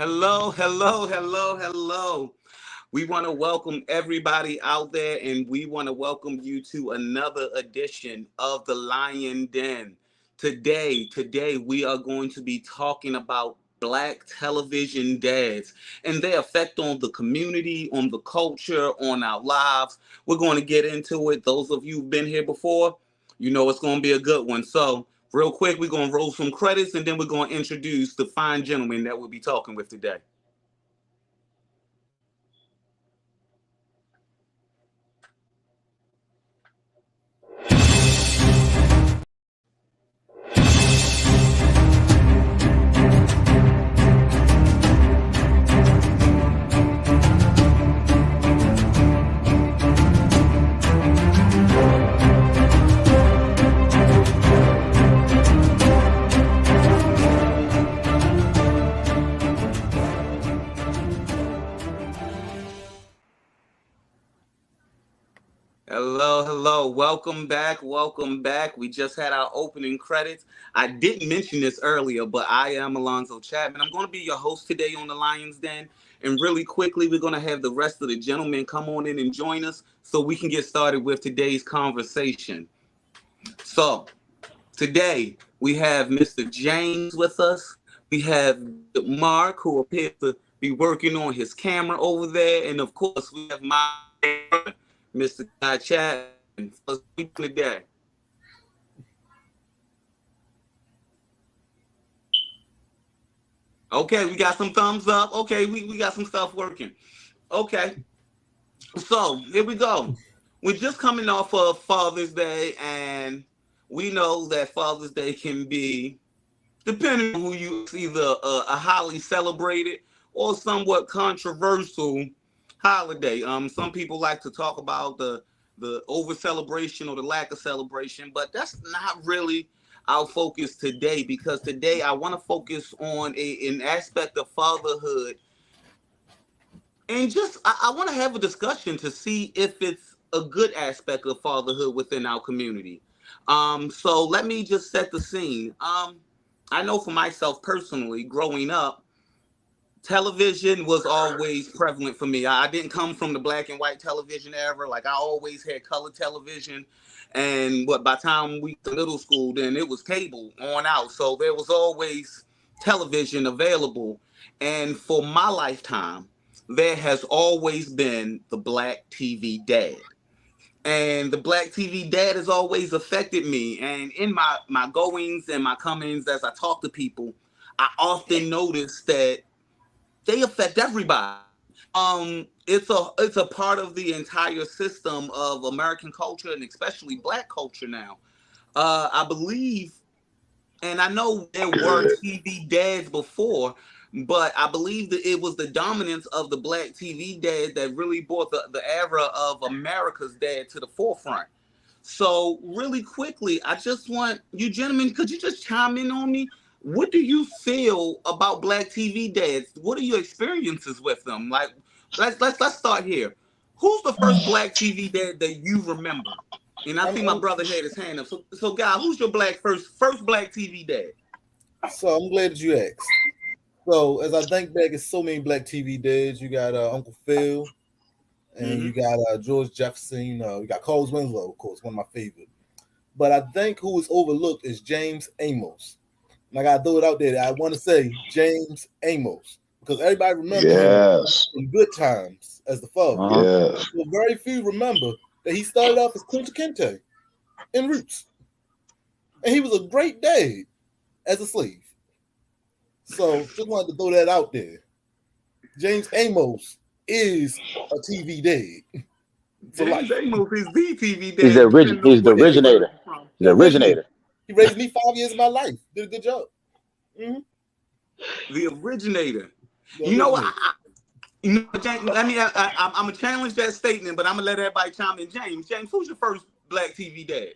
Hello, hello, hello, hello. We want to welcome everybody out there and we want to welcome you to another edition of the Lion Den. Today we are going to be talking about black television dads and their effect on the community, on the culture, on our lives. We're going to get into it. Those of you who've been here before, you know it's going to be a good one. So, real quick, we're going to roll some credits and then we're going to introduce the fine gentleman that we'll be talking with today. Hello, hello. Welcome back. Welcome back. We just had our opening credits. I didn't mention this earlier, but I am Alonzo Chapman. I'm going to be your host today on the Lion's Den. And really quickly, we're going to have the rest of the gentlemen come on in and join us so we can get started with today's conversation. So, today we have Mr. James with us. We have Mark, who appears to be working on his camera over there. And of course, we have my Mr. Chapman for today. Okay, we got some thumbs up. Okay, we got some stuff working. Okay, so here we go. We're just coming off of Father's Day, and we know that Father's Day can be, depending on who you, it's either a highly celebrated or somewhat controversial holiday. Some people like to talk about the over celebration or the lack of celebration, but that's not really our focus today, because today I want to focus on an aspect of fatherhood, and just I want to have a discussion to see if it's a good aspect of fatherhood within our community. So let me just set the scene. I know for myself personally, growing up, television was always prevalent for me. I didn't come from the black and white television era. Like, I always had color television. And by the time we to middle school, then it was cable on out. So there was always television available. And for my lifetime, there has always been the black TV dad. And the black TV dad has always affected me. And in my goings and my comings, as I talk to people, I often notice that they affect everybody. It's a part of the entire system of American culture and especially black culture now. I believe, and I know there were TV dads before, but I believe that it was the dominance of the black TV dad that really brought the era of America's dad to the forefront. So really quickly, I just want you gentlemen, could you just chime in on me? What do you feel about black TV dads? What are your experiences with them? Like, let's start here. Who's the first black TV dad that you remember? And I see my brother had his hand up. So guy, who's your first black TV dad? So I'm glad that you asked. So as I think back, it's so many black TV dads. You got Uncle Phil, and you got George Jefferson. You got Carlos Winslow, of course, one of my favorites. But I think who is overlooked is James Amos. And I gotta throw it out there. I want to say James Amos because everybody remembers him in Good Times as the father. Yes. But very few remember that he started off as Kunta Kinte in Roots, and he was a great dad as a slave. So just wanted to throw that out there. James Amos is a TV dad. James Amos is the TV dad. He's the originator. He's the originator. He raised me 5 years of my life. Did a good job. The originator. You know what? I'm gonna challenge that statement, but I'm gonna let everybody chime in. James, who's your first black TV dad?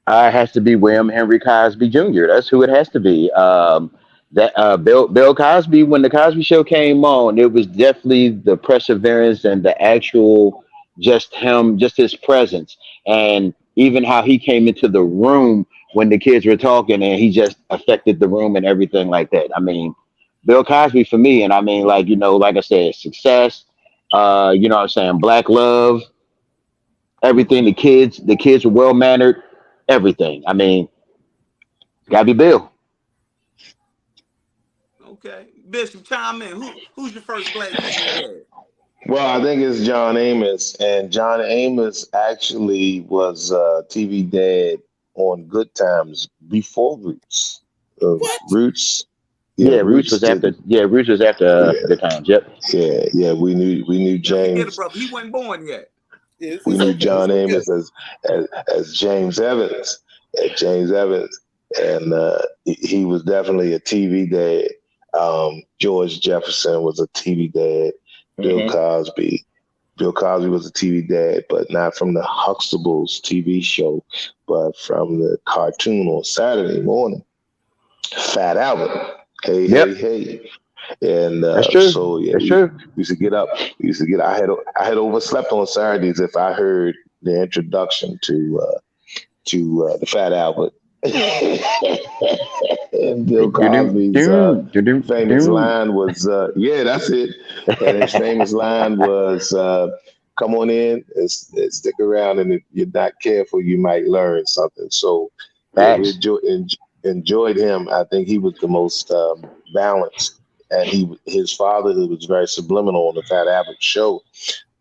It has to be William Henry Cosby Jr. That's who it has to be. Bill Cosby. When the Cosby Show came on, it was definitely the perseverance and the actual just his presence, and even how he came into the room when the kids were talking, and he just affected the room and everything like that. I mean, Bill Cosby for me, and I mean, like, like I said, success. You know what I'm saying? Black love, everything. The kids were well mannered. Everything. I mean, gotta be Bill. Okay, Bishop, chime in. Who's your first black TV dad? Well, I think it's John Amos, and John Amos actually was TV dad on Good Times before Roots. What? Roots, yeah, Yeah, Roots Roots was after. didn't. Yeah, Roots was after Yeah, Good Times. Yep. yeah. We knew Now forget it, James. brother. He wasn't born yet. Yeah, We it's knew okay. It's John okay. Amos as James Evans, and he was definitely a TV dad. George Jefferson was a TV dad. Bill Hmm. Cosby. Bill Cosby was a TV dad, but not from the Huxtables TV show, but from the cartoon on Saturday morning. Fat Albert. Hey, hey, Yep. hey. And That's true. so yeah, That's we true. used to get up. We used to get. I had overslept on Saturdays if I heard the introduction to the Fat Albert. And Bill Do Cosby's do do do famous do. line was, "Yeah, that's it." And his famous line was, "Come on in and stick around, and if you're not careful, you might learn something." So yeah, we Facts. enjoyed him. I think he was the most balanced, and his fatherhood was very subliminal on the Fat Albert show.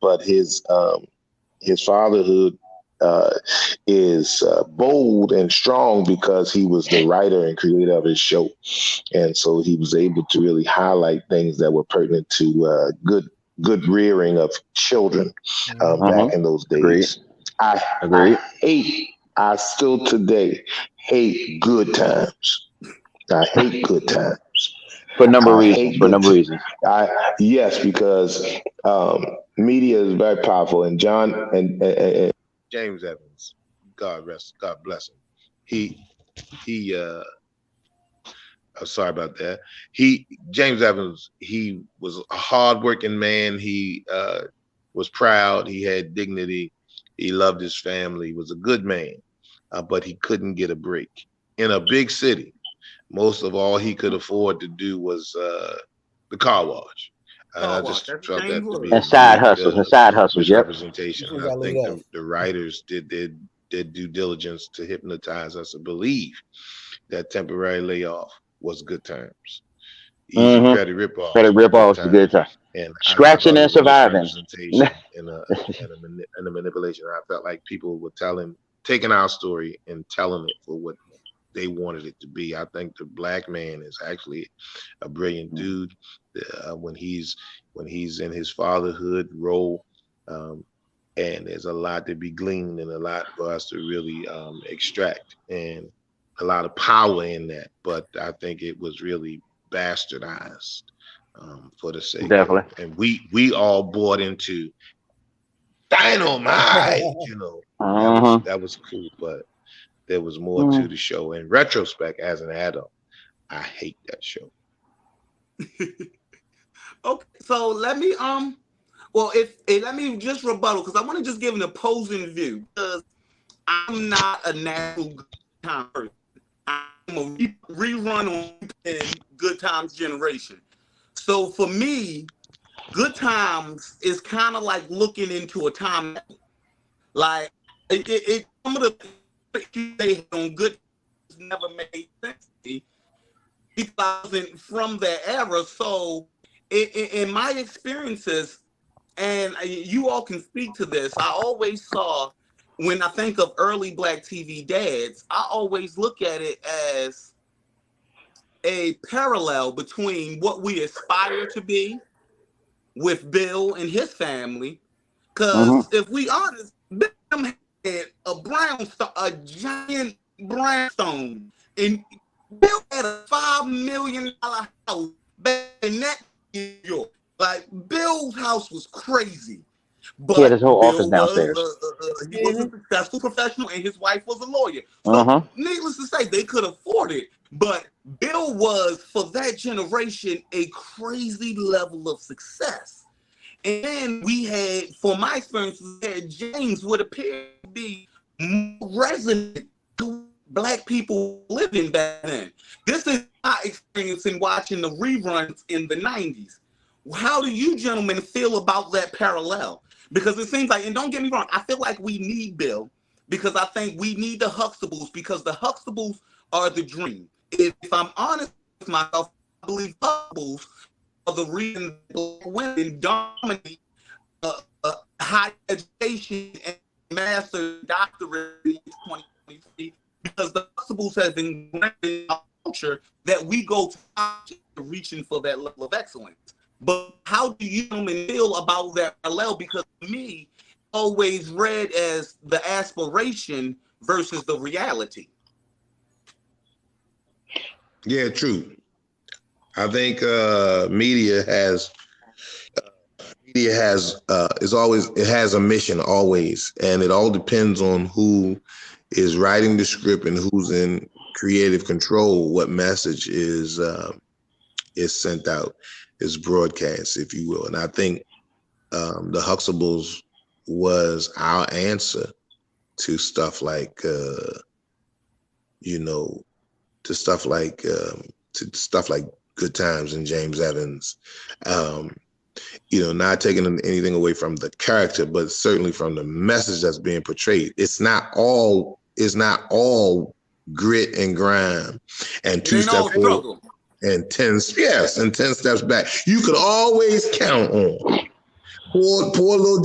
But his fatherhood uh, is bold and strong because he was the writer and creator of his show, and so he was able to really highlight things that were pertinent to good rearing of children Mhm. Uh-huh. back in those Agreed. days. I Agreed. hate. I still today hate Good Times. I hate Good Times. For a number of I reasons. hate For a good. number of reasons. I Yes, because um, media is very powerful, and John and James Evans, God bless him. He he. I'm sorry about that. James Evans. He was a hardworking man. He was proud. He had dignity. He loved his family. He was a good man, but he couldn't get a break in a big city. Most of all he could afford to do was the car wash. And I Car wash. just That's felt the same that to be word. a And side big hustles. And side hustles. Yep. misrepresentation. Before And he I got laid think off. the writers did due diligence to hypnotize us to believe that temporary layoff was good times. Easy Mm-hmm. credit Credit ripoffs was rip good offs the good times. time. And I Scratching thought it and was a surviving. misrepresentation and a manipulation. I felt like people were taking our story and telling it for what they wanted it to be. I think the black man is actually a brilliant dude when he's in his fatherhood role, um, and there's a lot to be gleaned and a lot for us to really extract and a lot of power in that. But I think it was really bastardized for the sake of, Definitely. and we all bought into dynamite. Uh-huh. That was cool, but there was more to the show. In retrospect, as an adult, I hate that show. Okay, so let me well, if let me just rebuttal because I want to just give an opposing view because I'm not a natural good time person. I'm a rerun on Good Times generation. So for me, Good Times is kind of like looking into a time. Like some of the issues they had on Good Times never made sense to me because I wasn't from that era. So in my experiences, and you all can speak to this, I always saw when I think of early black TV dads, I always look at it as a parallel between what we aspire to be with Bill and his family. Uh-huh. Because if we honest, Bill had a brownstone, a giant brownstone, and Bill had a $5 million house back in that New York. Like Bill's house was crazy, He had but his whole office Bill was downstairs. he was a successful professional, and his wife was a lawyer. So, Uh-huh. needless to say, they could afford it. But Bill was, for that generation, a crazy level of success. And then we had, for my experiences, we had James would appear to be more resonant to black people living back then. This is not experiencing watching the reruns in the 90s. How do you gentlemen feel about that parallel? Because it seems like, and don't get me wrong, I feel like we need Bill, because I think we need the Huxtables, because the Huxtables are the dream. If I'm honest with myself, I believe Huxtables are the reason black women dominate higher education and master's doctorate in 2023, because the Huxtables have been in our culture that we go to reaching for that level of excellence. But how do you feel about that parallel? Because to me, always read as the aspiration versus the reality. Yeah, true. I think media has it has a mission always, and it all depends on who is writing the script and who's in creative control. What message is sent out, is broadcast, if you will. And I think the Huxtables was our answer to stuff like to stuff like Good Times and James Evans. Not taking anything away from the character, but certainly from the message that's being portrayed. It's not all grit and grime and two steps forward and 10 steps back. You could always count on poor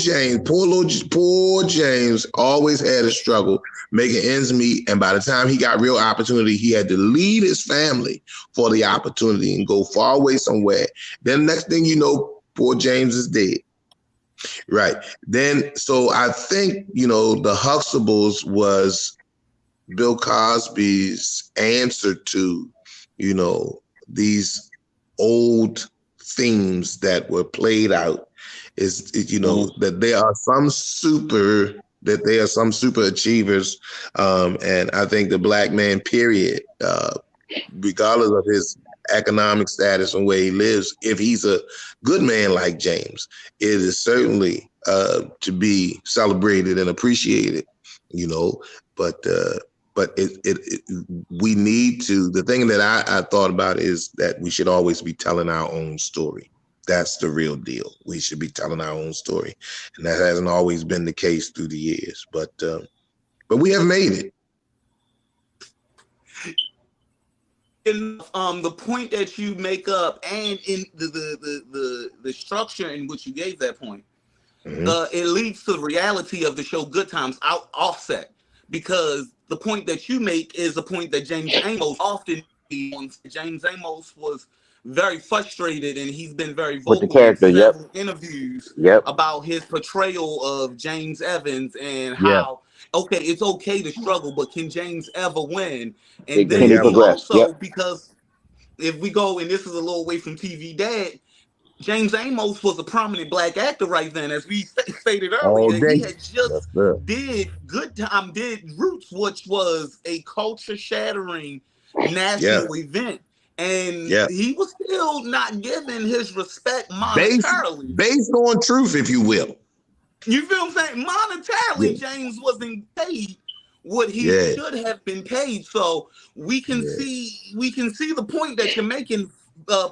James always had a struggle making ends meet, and by the time he got real opportunity, he had to leave his family for the opportunity and go far away somewhere. Then next thing you know, poor James is dead. Right. Then, so I think, the Huxtables was Bill Cosby's answer to, these old themes that were played out, that there are some super achievers. And I think the black man, period, regardless of his economic status and where he lives, if he's a good man like James, it is certainly to be celebrated and appreciated, but we need to, the thing that I thought about is that we should always be telling our own story. That's the real deal. We should be telling our own story. And that hasn't always been the case through the years, but we have made it. In the point that you make up, and in the structure in which you gave that point, it leads to the reality of the show Good Times offset, because the point that you make is a point that James Amos often makes. James Amos was very frustrated, and he's been very vocal in several interviews about his portrayal of James Evans and how it's okay to struggle, but can James ever win? And then he also, because if we go, and this is a little away from TV Dad, James Amos was a prominent black actor right then, as we stated earlier. He had just did Roots, which was a culture-shattering national event. And he was still not given his respect monetarily. Based on truth, if you will. You feel what I'm saying? Monetarily, James wasn't paid what he should have been paid. So we can see the point that you're making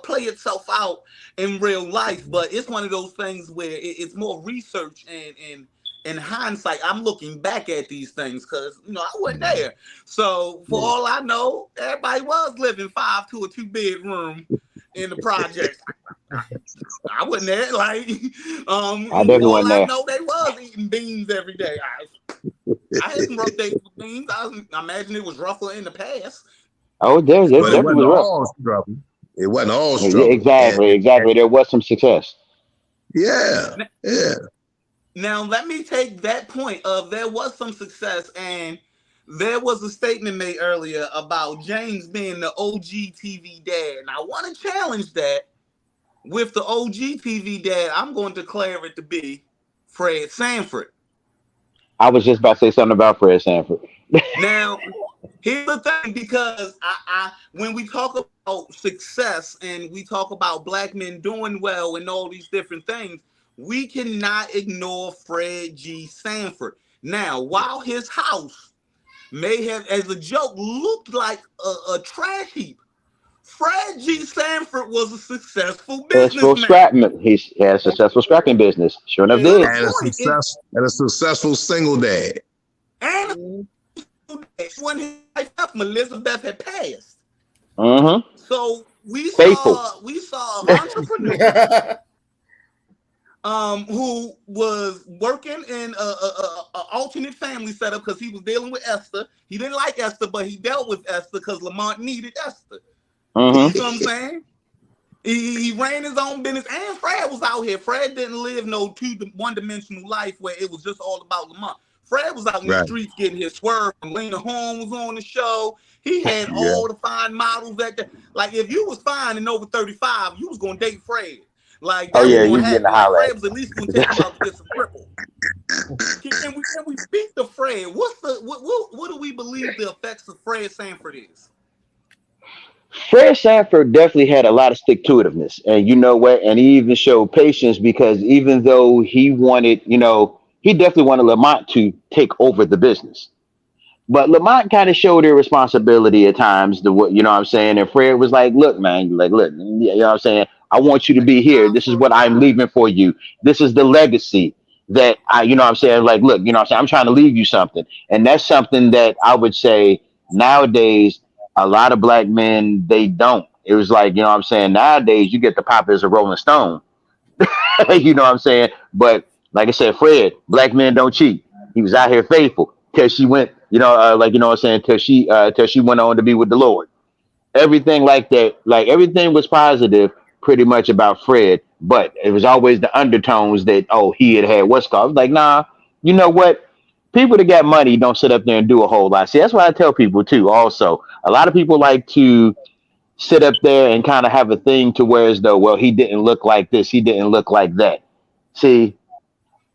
play itself out in real life, but it's one of those things where it's more research and in hindsight. I'm looking back at these things because I wasn't there. So for all I know, everybody was living 5 to a 2-bedroom in the project. I wasn't there. Like, I know they was eating beans every day. I had some rough days with beans. I imagine it was rougher in the past. Oh, there definitely was all struggle. It wasn't all struggle. Exactly. There was some success. Yeah. Now let me take that point of there was some success, and there was a statement made earlier about James being the OG TV dad, and I want to challenge that with the OG TV dad. I'm going to declare it to be Fred Sanford. I was just about to say something about Fred Sanford. Now, here's the thing, because I when we talk about success and we talk about black men doing well and all these different things, we cannot ignore Fred G. Sanford. Now, while his house may have, as a joke, looked like a trash heap, Fred G. Sanford was a successful Successful businessman. scrapping. He had a successful scrapping business. Sure enough, To the did. And point, a successful single dad. and when his wife Elizabeth had passed. Mm-hmm. So Faithful. we saw an entrepreneur who was working in a alternate family setup because he was dealing with Esther. He didn't like Esther, but he dealt with Esther because Lamont needed Esther. You Mm-hmm. know what I'm saying? He ran his own business, and Fred was out here. Fred didn't live no one-dimensional life where it was just all about Lamont. Fred was out in the Right. streets getting his swerve. Lena Horne was on the show. He had Yeah. all the fine models that like if you was fine and over 35, you was gonna date Fred. Like Oh that was yeah, gonna you getting a happen. Like holler Fred was at least gonna take him out to get some triple. Can we speak to Fred? What do we believe the effects of Fred Sanford is? Fred Sanford definitely had a lot of stick to itiveness, and you know what? And he even showed patience because even though he wanted, he definitely wanted Lamont to take over the business. But Lamont kind of showed irresponsibility at times. You know what I'm saying? And Fred was like, "Look, man, like, look, you know what I'm saying? I want you to Like be here. time This is for a what I'm time. leaving for you. This is the legacy that you know what I'm saying? Like, look, you know what I'm saying? I'm trying to leave you something." And that's something that I would say nowadays, a lot of black men, they don't. It was like, you know what I'm saying? Nowadays, you get the pop as a Rolling Stone. You know what I'm saying? But like I said, Fred, black men don't cheat. He was out here faithful till she went, like you know what I'm saying, till she went on to be with the Lord. Everything like that, like everything was positive pretty much about Fred, but it was always the undertones that he had what's called. I was like, nah, you know what? People that got money don't sit up there and do a whole lot. See, that's what I tell people too. Also, a lot of people like to sit up there and kind of have a thing to where as though, well, he didn't look like this, he didn't look like that. See,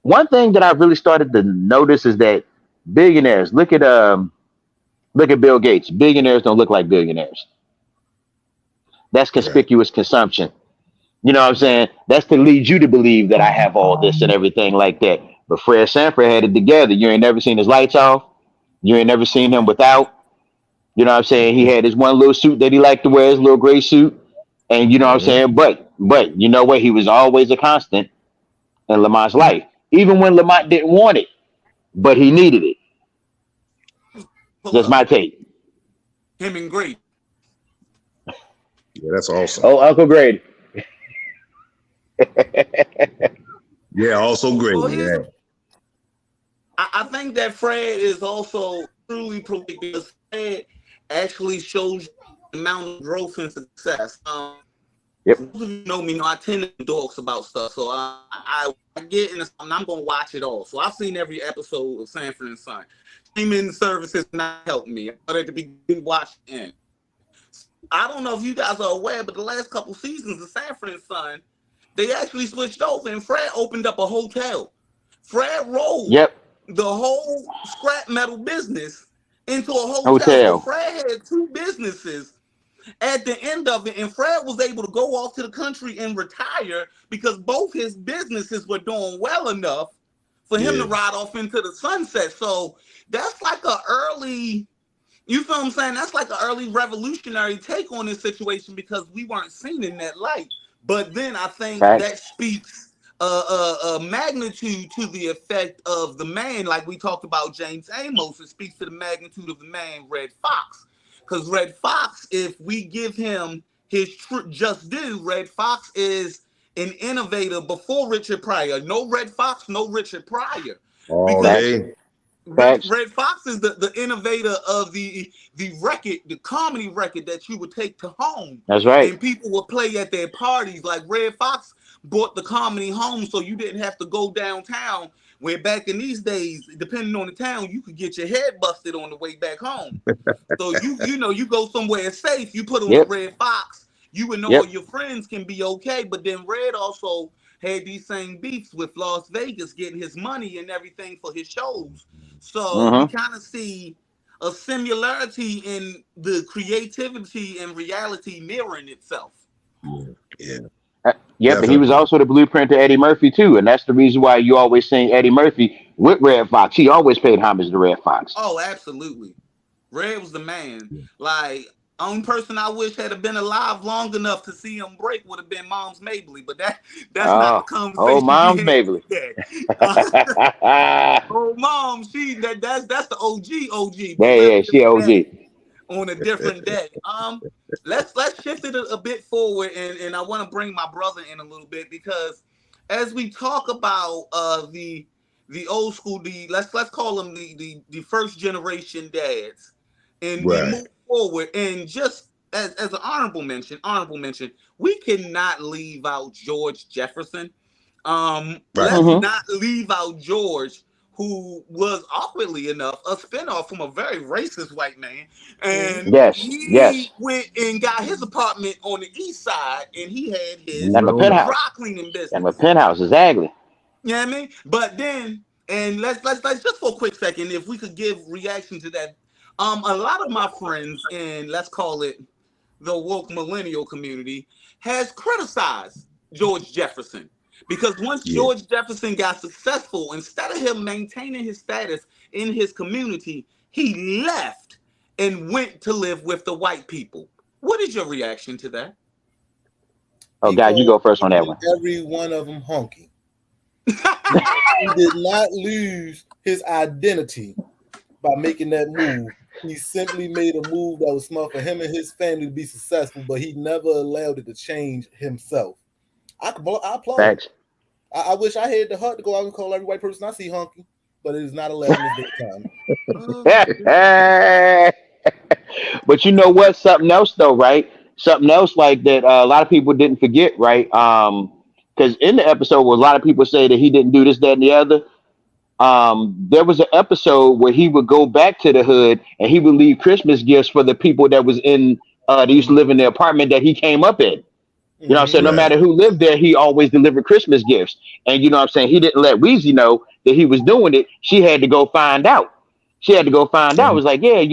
one thing that I really started to notice is that billionaires look at Bill Gates. Billionaires don't look like billionaires. That's Right. conspicuous consumption. You know what I'm saying? That's to lead you to believe that I have all this and everything like that. But Fred Sanford had it together. You ain't never seen his lights off. You ain't never seen him without. You know what I'm saying? He had his one little suit that he liked to wear, his little gray suit. And you know what I'm Mm-hmm. saying? But you know what? He was always a constant in Lamont's life. Even when Lamont didn't want it, but he needed it. Pull That's up my take. him and Grady. Yeah, that's awesome. Oh, Uncle Grady. Yeah, also great. Well, Yeah. I think that Fred is also truly prolific because Fred actually shows the amount of growth and success. Yep. Those of you know me know I tend to talks about stuff, so I get in and I'm gonna watch it all. So I've seen every episode of Sanford and Son. Streaming services not helped me. I thought at the beginning watch the end. I don't know if you guys are aware, but the last couple seasons of Sanford and Son, they actually switched over and Fred opened up a hotel. Fred rolled Yep. the whole scrap metal business into a hotel. So Hotel. Fred had two businesses at the end of it, and Fred was able to go off to the country and retire because both his businesses were doing well enough for him to Yeah. ride off into the sunset. So that's like a early, you feel what I'm saying? That's like an early revolutionary take on this situation because we weren't seen in that light. But then I think that Facts. speaks magnitude to the effect of the man, like we talked about James Amos. It speaks to the magnitude of the man, Red Fox. Because Red Fox, if we give him his just due, Red Fox is an innovator before Richard Pryor. No Red Fox, no Richard Pryor. All Because Facts. day. Facts. Red Fox is the innovator of the record, the comedy record that you would take to home, That's right. and people would play at their parties. Like Red Fox brought the comedy home, so you didn't have to go downtown. Where back in these days, depending on the town, you could get your head busted on the way back home. So you go somewhere safe. You put on a Yep. Red Fox, you would know all Yep. your friends can be okay. But then Red also had these same beefs with Las Vegas, getting his money and everything for his shows. So we Mm-hmm. kind of see a similarity in the creativity and reality mirroring itself. Yeah, Yep. And he was definitely. also the blueprint to Eddie Murphy too, and that's the reason why you always seen Eddie Murphy with Red Fox. He always paid homage to Red Fox. Oh, absolutely. Red was the man. Yeah. Like Only person I wish had been alive long enough to see him break would have been Mom's Mabley, but that's not the Oh, conversation we Mom's had Mabley. today. Oh, Mom, that's the OG, but we'll Yeah, deal she with that OG. on a different day. Let's shift it a bit forward, and I want to bring my brother in a little bit because as we talk about the old school, let's call them the first generation dads, and we Right. move forward, and just as an honorable mention, we cannot leave out George Jefferson. Right. Let's Mm-hmm. not leave out George, who was awkwardly enough a spinoff from a very racist white man, and Yes, he yes. went and got his apartment on the east side, and he had his Got my No. dry penthouse. cleaning Got my business. penthouse, exactly. You know what I mean? But then, and let's just for a quick second, if we could give reaction to that. A lot of my friends in, let's call it, the woke millennial community has criticized George Jefferson because once Yeah. George Jefferson got successful, instead of him maintaining his status in his community, he left and went to live with the white people. What is your reaction to that? Oh, God, you go Because first on each that and one. every one of them honky. He did not lose his identity by making that move. He simply made a move that was smart for him and his family to be successful, but he never allowed it to change himself. I applaud him. Facts. I wish I had the heart to go out and call every white person I see honky, but it is not allowed in this day and time. But you know what? Something else, though, right? Something else like that a lot of people didn't forget, right? Because in the episode where a lot of people say that he didn't do this, that, and the other, there was an episode where he would go back to the hood and he would leave Christmas gifts for the people that was in that used to live in the apartment that he came up in. You know what I'm saying? No Right. matter who lived there, he always delivered Christmas gifts. And you know what I'm saying? He didn't let Weezy know that he was doing it. She had to go find out. She had to go find out. It And, was like, yeah, and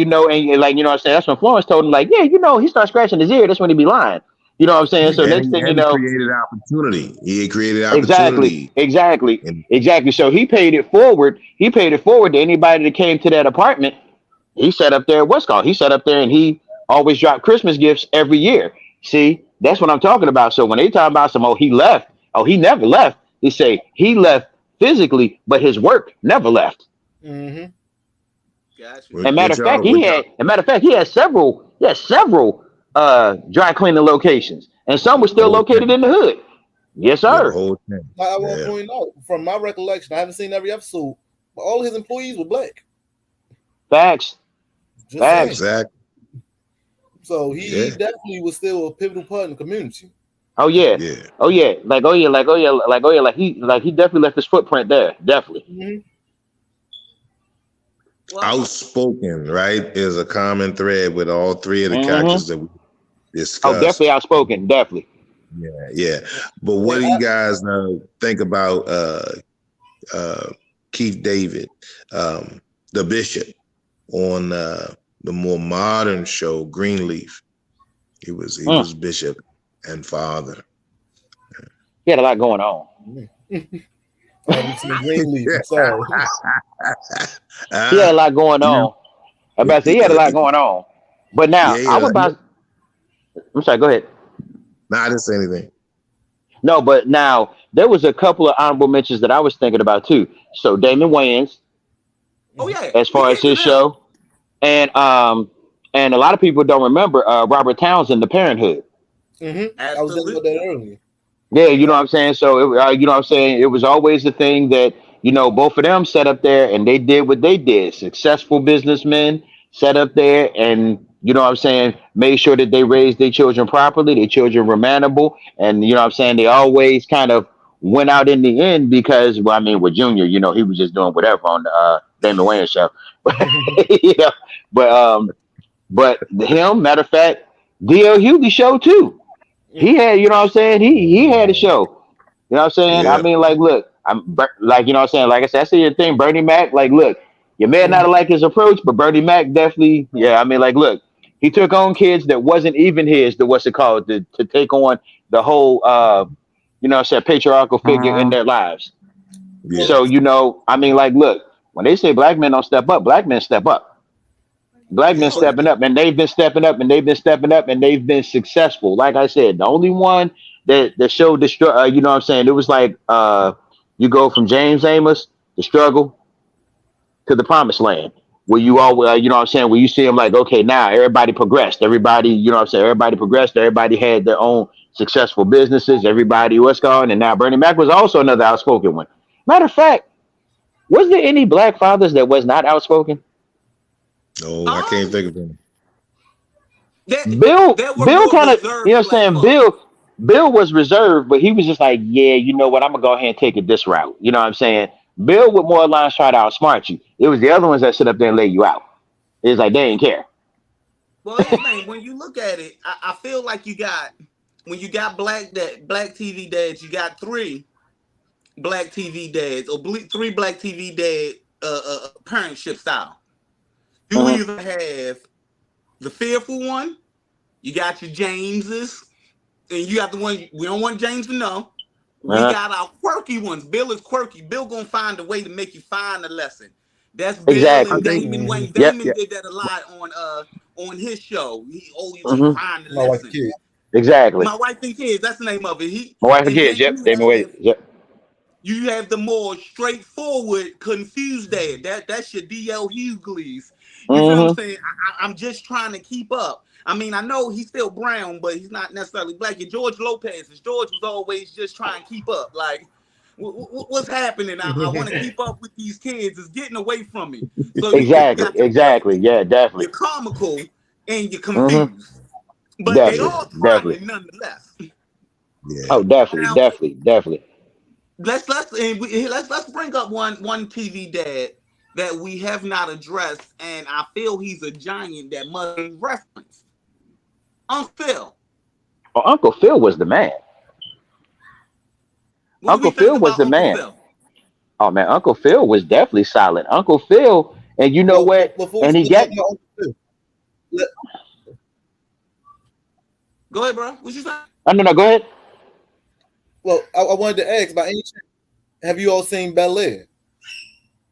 like, you know what I'm saying? That's when Florence told him, like, yeah, he starts scratching his ear. That's when he be lying. You know what I'm saying? So next thing you and he know, created opportunity. He had created exactly, opportunity. exactly, And exactly. So he paid it forward. He paid it forward to anybody that came to that apartment. He sat up there, what's called? He sat up there and he always dropped Christmas gifts every year. See, that's what I'm talking about. So when they talk about some, oh, he left, oh, he never left. They say he left physically, but his work never left. Mm-hmm. Got you. And matter of fact, what y'all he had several dry cleaning locations, and some were the still whole located thing. in the hood. Yes, Yeah, the sir. whole thing. I want to Yeah. point out, from my recollection, I haven't seen every episode, but all his employees were black. Facts. Just saying. Facts. Exactly. So he Yeah. definitely was still a pivotal part in the community. Oh yeah. Yeah. Oh yeah. Like he definitely left his footprint there. Definitely. Mm-hmm. Well, Outspoken, right, is a common thread with all three of the Mm-hmm. characters that we Oh, discussed. definitely outspoken. Definitely. Yeah, yeah. But what do you guys think about Keith David, the bishop, on the more modern show Greenleaf? He was bishop and father. He had a lot going on. I haven't seen Greenleaf. I'm sorry. He had a lot going on. I'm about to say he had a lot going on. But now I'm sorry, go ahead. No, I didn't say anything. No, but now there was a couple of honorable mentions that I was thinking about too. So Damon Wayans, oh yeah. as far as his show, and a lot of people don't remember Robert Townsend, The Parenthood. Mm-hmm. I was thinking about that earlier. Yeah, you know what I'm saying. So you know what I'm saying. It was always the thing that both of them sat up there and they did what they did. Successful businessmen sat up there and you know what I'm saying, made sure that they raised their children properly. Their children were manable, and you know what I'm saying. They always kind of went out in the end because, well, I mean, with Junior, he was just doing whatever on the Damon Wayans show, But him, matter of fact, D.L. Hughley show too. He had, you know what I'm saying. He had a show. You know what I'm saying. Yeah. I mean, like, look, I'm like, you know what I'm saying. Like I said, I see your thing, Bernie Mac. Like, look, you may not like his approach, but Bernie Mac definitely, yeah. I mean, like, look, he took on kids that wasn't even his, to take on the whole, you know what I'm saying, patriarchal figure in their lives. Yeah. So, I mean, like, look, when they say black men don't step up, black men step up. Black men So stepping up, and they've been stepping up, and they've been stepping up, and they've been successful. Like I said, the only one that showed the struggle, you know what I'm saying? It was like you go from James Amos, the struggle, to the promised land, where you all, you know what I'm saying? Where you see them like, okay, now everybody progressed, everybody, you know what I'm saying? Everybody progressed, everybody had their own successful businesses, everybody was gone, and now Bernie Mac was also another outspoken one. Matter of fact, was there any black fathers that was not outspoken? No, I can't Um, think of them. Bill, there were Bill more kind of, you know reserved what I'm black saying? fathers. Bill was reserved, but he was just like, yeah, you know what? I'm gonna go ahead and take it this route. You know what I'm saying? Bill with more lines try to outsmart you. It was the other ones that sit up there and lay you out. It's like they didn't care. Well, here's the thing: when you look at it, I feel like you got when you got black TV dads, you got three black TV dads or three black TV dad parentship style. You Uh-huh. either have the fearful one, you got your Jameses, and you got the one we don't want James to know. We Uh-huh. got our quirky ones. Bill is quirky. Bill gonna find a way to make you find a lesson. That's Bill I and Exactly. think Damon Wayne. Yep. Damon Yep. did that a lot on his show. He always gonna Hmm. find a my wife and lesson. kid. Exactly. My wife and kids. That's the name of it. He My wife and and kids. then Yep. Damon Wade. Yep. you have the more straightforward, confused dad. That's your DL Hughley's. You feel what I'm Hmm. saying? I'm just trying to keep up. I mean, I know he's still brown, but he's not necessarily black. And George Lopez, George was always just trying to keep up. Like, what's happening? I want to keep up with these kids. It's getting away from me. So you Exactly. got your Exactly. quirky, Yeah. Definitely. your comical, and you're Hmm. confused. But they Definitely. all Definitely. trying nonetheless. yeah. Oh, definitely. Now Definitely. Definitely. let's bring up one TV dad that we have not addressed, and I feel he's a giant that must be referenced. Uncle Phil. Oh, Uncle Phil was the man. What do we Uncle think Phil was about the Uncle man. Phil? Oh man, Uncle Phil was definitely solid. Uncle Phil, and you know Well, what? before we And he start got talking about Uncle Phil, let, Go ahead, bro. What you say? oh no, no, go ahead. I wanted to ask, by any chance, have you all seen Bel Air?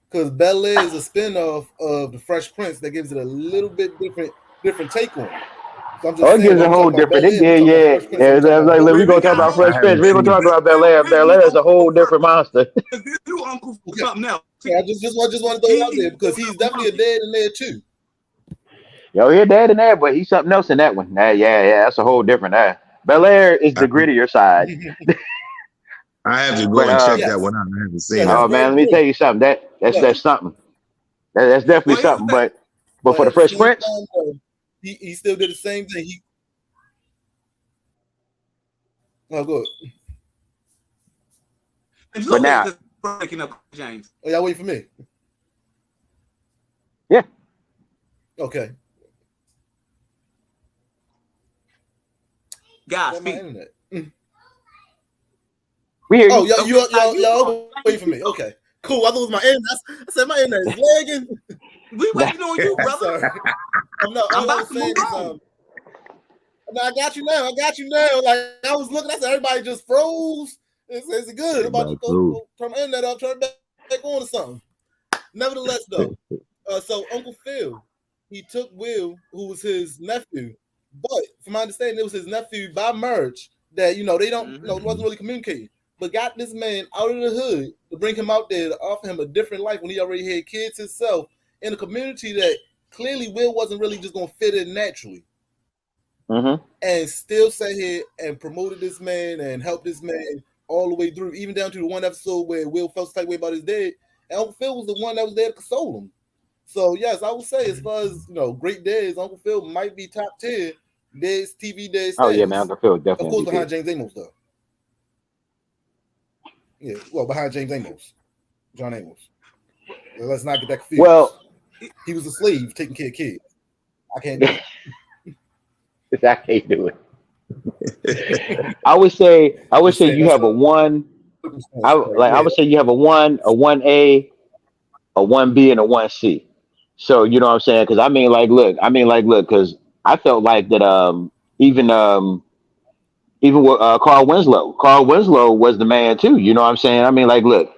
Because Bel Air is a spinoff of the Fresh Prince that gives it a little bit different take on it. So I'm Oh, just it saying, gives when a we whole talk about different. Bel It, Air, we yeah, talk about yeah. Fresh Prince, and Yeah, we talk about like, Bel we Air. gonna We talk got about I Fresh Uncle. Prince. haven't We ain't gonna seen talk it. about Bel Air. We'll Bel do Air is a Uncle whole Phil first different monster. because this do Uncle Okay. something else. Yeah, I just want to throw it out there He because he's definitely a dad in there too. Yo, he dad in there, but he's something else in that one. Nah, yeah, yeah, that's a whole different. Bel Air is I, the grittier side, I have to but go and check that Yes, one out. I haven't seen yes, that it's oh one. very man, let me tell good. you something. That's Yes, something. That's definitely well, here's the something. thing. But but for the at the Fresh same Prince, time, though, he still did the same thing. Oh, good. And but go ahead now, because breaking up, James. Oh, y'all wait for me. yeah, Okay. God, Where's my speak. internet? we hear Oh, you. y'all, Okay, now you talk. y'all wait for me. Okay, cool. I thought it was my internet. I said my internet is lagging. We waiting on you, I'm brother. sorry. I'm not. I'm All I about was to saying move is, on. no, I got you now. I got you now. Like I was looking, I said everybody just froze. It's good. I'm about to Everybody cool. go turn my internet off, turn it back on or something. Nevertheless, though, so Uncle Phil, he took Will, who was his nephew, but from my understanding, it was his nephew by marriage that they don't, wasn't really communicating, but got this man out of the hood to bring him out there to offer him a different life when he already had kids himself in a community that clearly Will wasn't really just gonna fit in naturally. Mm-hmm. And still sat here and promoted this man and helped this man all the way through, even down to the one episode where Will felt some type of way about his dad. And Uncle Phil was the one that was there to console him. So yes, I would say as far as great dads, Uncle Phil might be top tier dads, TV dad Oh yeah, man, status. Uncle Phil Of definitely course, behind MVP. James Amos though. Yeah, well, behind James Amos, John Amos. Let's not get that confused. Well, He was a slave taking care of kids. I can't do it. I can't do it. I would Just say saying you that's have a one. circumstance. I Yeah. would say you have a 1A, a 1B, and a 1C. So you know what I'm saying? Because look, because I felt like that. Even even with Carl Winslow. Carl Winslow was the man too. You know what I'm saying? Look,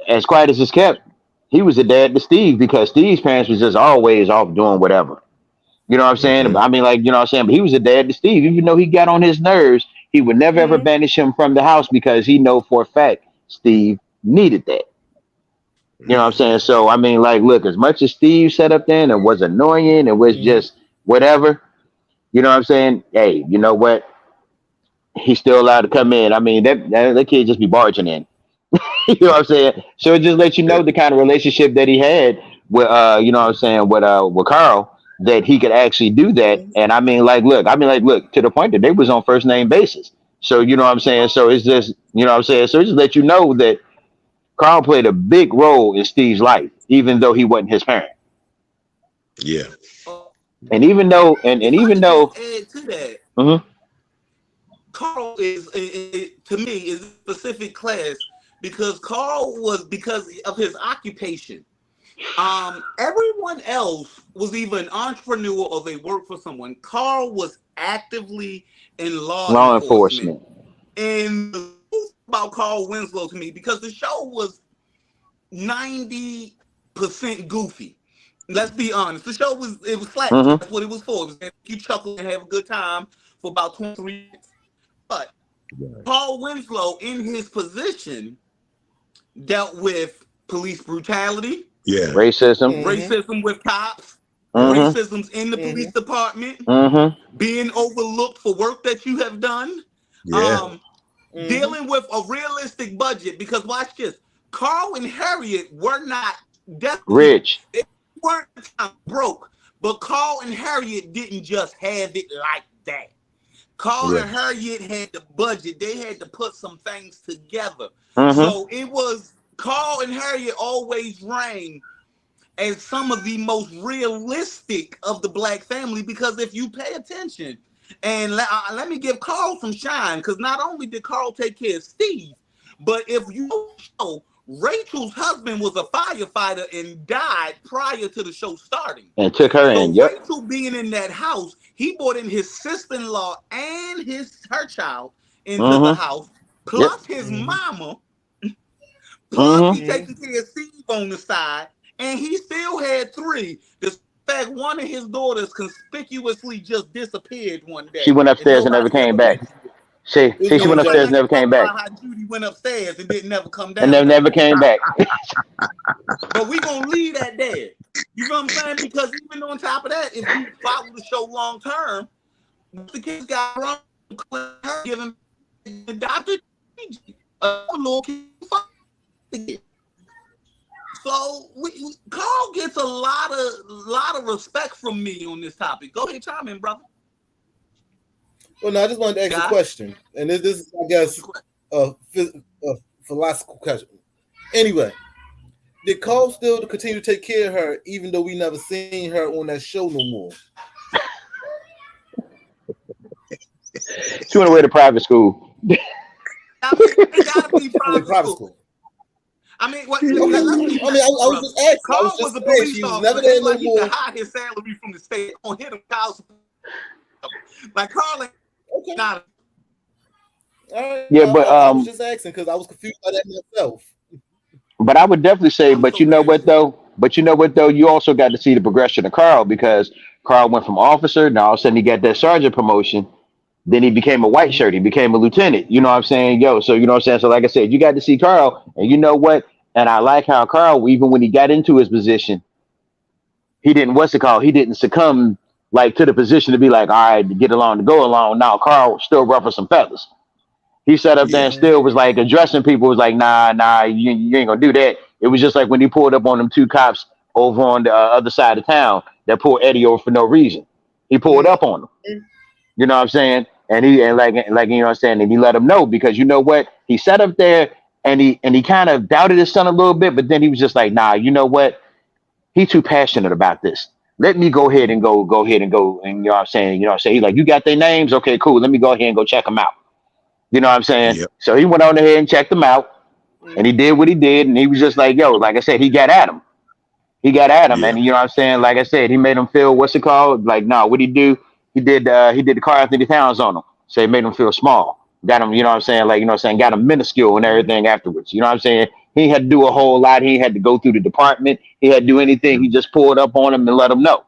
as quiet as it's kept, he was a dad to Steve because Steve's parents was just always off doing whatever. You know what I'm saying? I Mm-hmm. mean, like, you know what I'm saying? But he was a dad to Steve. Even though he got on his nerves, he would never ever Mhm. banish him from the house because he know for a fact Steve needed that. You know what I'm saying? So I mean, like, look, as much as Steve sat up there and was annoying and was Mhm. just whatever, you know what I'm saying? Hey, you know what? He's still allowed to come in. I mean, that kid just be barging in. You know what I'm saying? So it just lets you know the kind of relationship that he had with you know what I'm saying, with Carl, that he could actually do that. Mhm. And I mean like look, to the point that they was on first name basis. So you know what I'm saying? So it's just you know what I'm saying? So it just let you know that Carl played a big role in Steve's life, even though he wasn't his parent. Yeah. Oh, And even though and if I even could just though add to that, mhm, Carl is to me is a specific class because Carl was because of his occupation. Everyone else was either an entrepreneur or they worked for someone. Carl was actively in law law enforcement. enforcement. And the truth about Carl Winslow to me, because the show was 90% goofy. Let's be honest. The show was slapstick. Hmm. That's what it was for. It was to make you chuckle and have a good time for about 23 minutes. But Paul Winslow, in his position, dealt with police brutality, Yeah. Racism. Mhm. racism with cops, Yep. Hmm. racisms in the police Mhm. department, Hmm. being overlooked for work that you have done, Yeah. um, Mhm. dealing with a realistic budget. Because watch this, Carl and Harriet were not destitute; Rich. they weren't broke. But Carl and Harriet didn't just have it like that. Carl Yeah. and Harriet had the budget; they had to put some things together. Hmm. So it was Carl and Harriet always rang as some of the most realistic of the black family because if you pay attention, and let me give Carl some shine because not only did Carl take care of Steve, but if you know, Rachel's husband was a firefighter and died prior to the show starting. And took her So in. Yep. Rachel being in that house, he brought in his sister-in-law and her child into the Hmm. house, Yep. plus his Mhm. mama, plus Hmm. he Mhm. taking care of Steve on the side, and he still had three. The fact one of his daughters conspicuously just disappeared one She day, went and upstairs and never nobody came ever back. mentioned it. It was She named went Nobody upstairs, like Jody. to never talk came back, about how Judy went upstairs and didn't never come and down. never never came back. But we gonna leave that there. You know what I'm saying? Because even on top of that, if you follow the show long term, the kids got wrong, giving the doctor a little kid. So Carl gets a lot of respect from me on this topic. Go ahead, chime in, brother. Well, no, I just wanted to ask a Guy, question, and this is, I what's guess, your question? a philosophical question. Anyway, did Cole still continue to take care of her, even though we never seen her on that show no more? She went away to private school. It gotta be I mean, private private school. school. I mean, what? Okay. Let's be I mean, factual, I was brother. just asking. I was Carl just was a saying she police was officer. never there Ain't no like he could more. hide his salary from the state. Gonna hit him child support. Like Carl ain't Okay. not. All right. Yeah, I was just asking because I was confused by that myself. but I would definitely say, I'm but so you know very what serious. though? But you know what though? You also got to see the progression of Carl because Carl went from officer, now all of a sudden he got that sergeant promotion. Then he became a white Mhm. shirt. He became a lieutenant. You know what I'm saying? Yo, so you know what I'm saying? So like I said, you got to see Carl, and you know what? And I like how Carl, even when he got into his position, he didn't what's it called? He didn't succumb like to the position to be like, all right, to get along to go along. Now Carl still ruffled some feathers. He sat up there Yeah. and Mhm. still was like addressing people. Was like, nah, you ain't gonna do that. It was just like when he pulled up on them two cops over on the other side of town that pulled Eddie over for no reason. He pulled Mhm. up on them. You know what I'm saying? And you know what I'm saying, and he let him know because you know what? He sat up there and he kind of doubted his son a little bit, but then he was just like, nah, you know what? He too passionate about this. Let me go ahead and go. And you know what I'm saying? You know what I'm saying? He's like, you got their names? Okay, cool. Let me go ahead and go check them out. You know what I'm saying? Yep. So he went on ahead and checked them out and he did what he did. And he was just like, yo, like I said, he got at him. He got at him, Yeah. and you know what I'm saying. Like I said, he made him feel what's it called? Like, no, what he do? He did the car after the towns on him, so he made him feel small. Got him, you know what I'm saying? Like you know what I'm saying. Got him minuscule and everything afterwards. You know what I'm saying? He had to do a whole lot. He had to go through the department. He had to do anything. He just pulled up on him and let him know.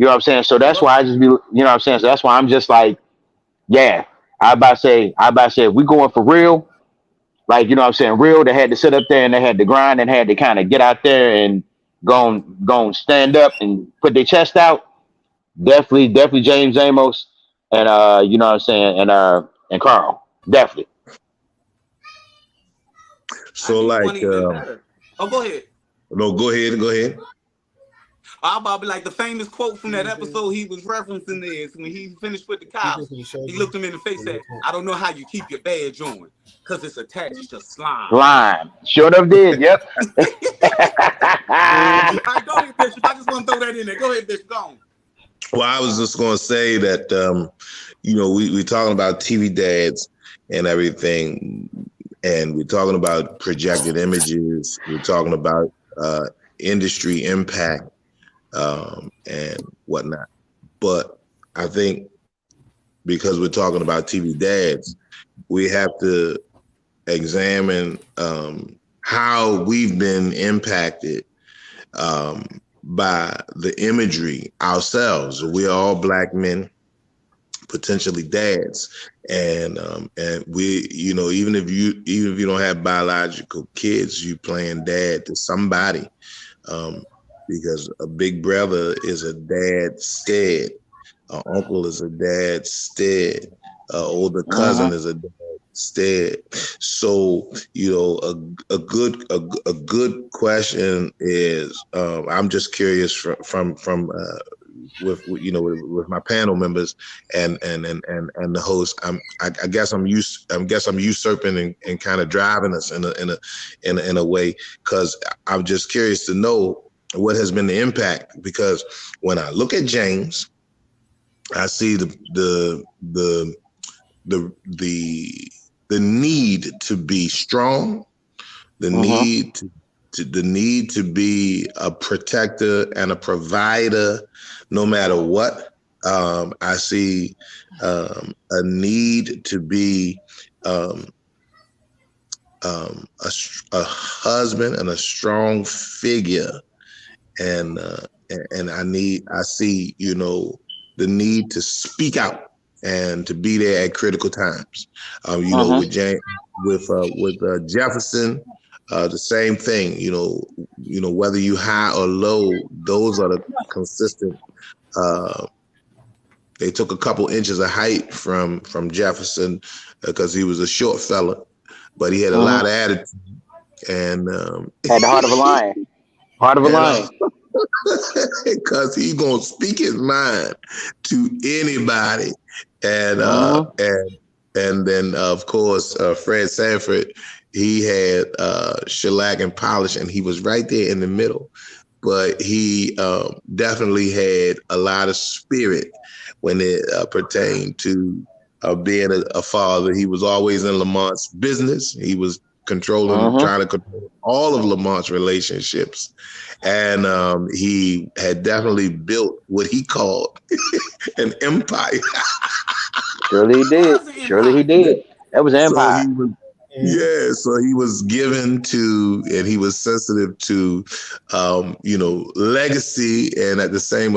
You know what I'm saying? So that's why I just be, you know what I'm saying? So that's why I'm just like, yeah. I about to say, if we going for real, like, you know what I'm saying, real, they had to sit up there and they had to grind and had to kind of get out there and go and stand up and put their chest out. Definitely James Amos and you know what I'm saying, and Carl. Definitely. So one even better. Oh, go ahead. no, go ahead. I'm about to be like the famous quote from that episode he was referencing is when he finished with the cops. He looked him in the face and said, "I don't know how you keep your badge on, because it's attached to slime." Slime. Sure enough did, yep. All right, go ahead, Bishop. I just want to throw that in there. Go ahead, Bishop. Go on. Well, I was just going to say that, you know, we're talking about TV dads and everything, and we're talking about projected images. We're talking about industry impact and whatnot. But I think because we're talking about TV dads, we have to examine how we've been impacted by the imagery ourselves. We're all Black men, potentially dads, and we, you know, even if you don't have biological kids, you playing dad to somebody, because a big brother is a dad's stead, an uncle is a dad's stead, an older cousin is a dad's stead. So, you know, a good question is, I'm just curious from with you know with my panel members and the host. I guess I'm usurping and kind of driving us in a way, because I'm just curious to know what has been the impact, because when I look at James, I see the need to be strong, the need to be a protector and a provider, no matter what. I see a need to be a husband and a strong figure, and I see, you know, the need to speak out and to be there at critical times. You know, with James, with Jefferson, the same thing. You know, whether you high or low, those are the consistent. They took a couple inches of height from Jefferson because he was a short fella, but he had a lot of attitude and had the heart of a lion. Heart of a lion. Because he's gonna speak his mind to anybody, and then of course Fred Sanford, he had shellac and polish, and he was right there in the middle, but he definitely had a lot of spirit when it pertained to being a father. He was always in Lamont's business. He was trying to control all of Lamont's relationships. And he had definitely built what he called an empire. Surely he did. That was an empire. So he was given to, and he was sensitive to, you know, legacy, and at the same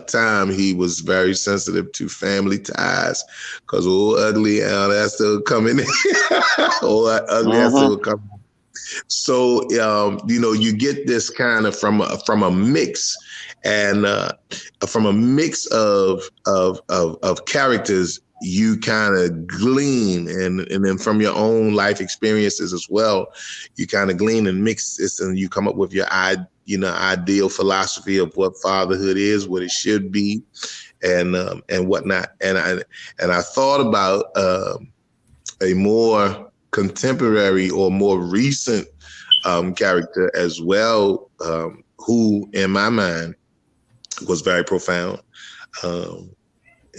time, he was very sensitive to family ties, because old ugly that's still coming in. Old ugly that's still coming. So you know, you get this kind of from a mix, and from a mix of characters. You kind of glean, and then from your own life experiences as well, you kind of glean and mix this, and you come up with your ideal philosophy of what fatherhood is, what it should be, and whatnot. And I thought about a more contemporary or more recent character as well, who in my mind was very profound, and